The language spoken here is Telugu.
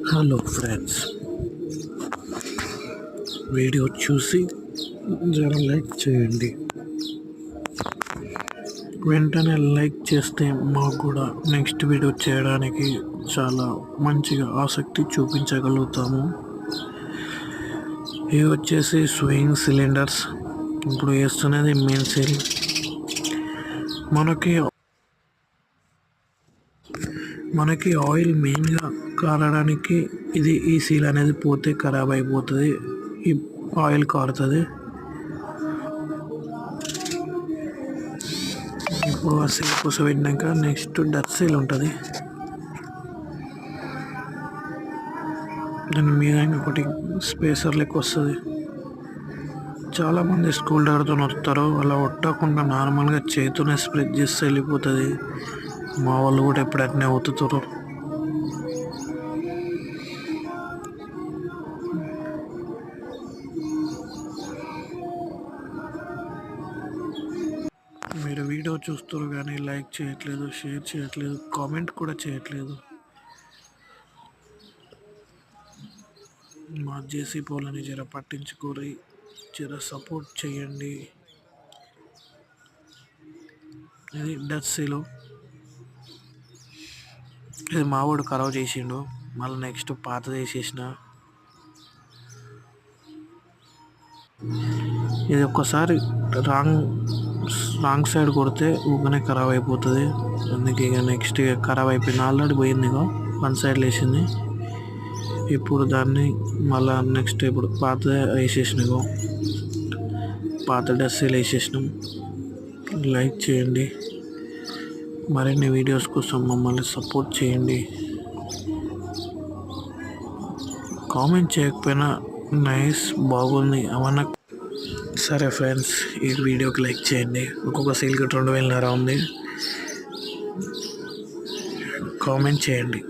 హలో ఫ్రెండ్స్, వీడియో చూసి జర లైక్ చేయండి. వెంటనే లైక్ చేస్తే మాకు కూడా నెక్స్ట్ వీడియో చేయడానికి చాలా మంచిగా ఆసక్తి చూపించగలుగుతాము. ఇవి వచ్చేసి స్వింగ్ సిలిండర్స్. ఇప్పుడు వేస్తున్నది మెయిన్ సీల్. మనకి ఆయిల్ మెయిన్గా కారడానికి ఈ సీల్ అనేది పోతే ఖరాబ్ అయిపోతుంది, ఈ ఆయిల్ కారుతుంది. ఇప్పుడు ఆ సీల్ పూసబెట్టినాక నెక్స్ట్ డచ్ సీల్ ఉంటుంది. దాని మీద ఒకటి స్పేసర్ లెక్క వస్తుంది. చాలామంది స్కూల్ డ్రైవర్తో వస్తారు, అలా ఒట్టకుండా నార్మల్గా చేతితోనే స్ప్రెడ్ చేస్తే వెళ్ళిపోతుంది. మా వాళ్ళు కూడా ఎప్పుడు అట్నే ఒత్తుతారు. మీరు వీడియో చూస్తారు కానీ లైక్ చేయట్లేదు, షేర్ చేయట్లేదు, కామెంట్ కూడా చేయట్లేదు. మా జేసీ పోలని జర పట్టించుకోరి, జర సపోర్ట్ చేయండి. ఇది డచ్ సీలు. ఇది మావాడు ఖరాబ్ చేసిండు, మళ్ళీ నెక్స్ట్ పాతది వేసేసిన. ఇది ఒక్కసారి రాంగ్ సైడ్ కొడితే ఊకనే ఖరాబ్ అయిపోతుంది. అందుకే ఇక నెక్స్ట్ ఖరాబ్ అయిపోయింది, ఆల్రెడీ పోయింది. ఇక వన్ సైడ్ వేసింది. ఇప్పుడు దాన్ని మళ్ళీ నెక్స్ట్ ఇప్పుడు పాత వేసేసిన, ఇగో పాత డస్సీలు వేసేసినాం. లైక్ చేయండి, మరిన్ని వీడియోస్ కోసం మమ్మల్ని సపోర్ట్ చేయండి. కామెంట్ చేయకపోయినా నైస్, బాగుంది అవన్న సరే ఫ్రెండ్స్, ఈ వీడియోకి లైక్ చేయండి. ఒక్కొక్క సీల్కి 2000 ఉంది. కామెంట్ చేయండి.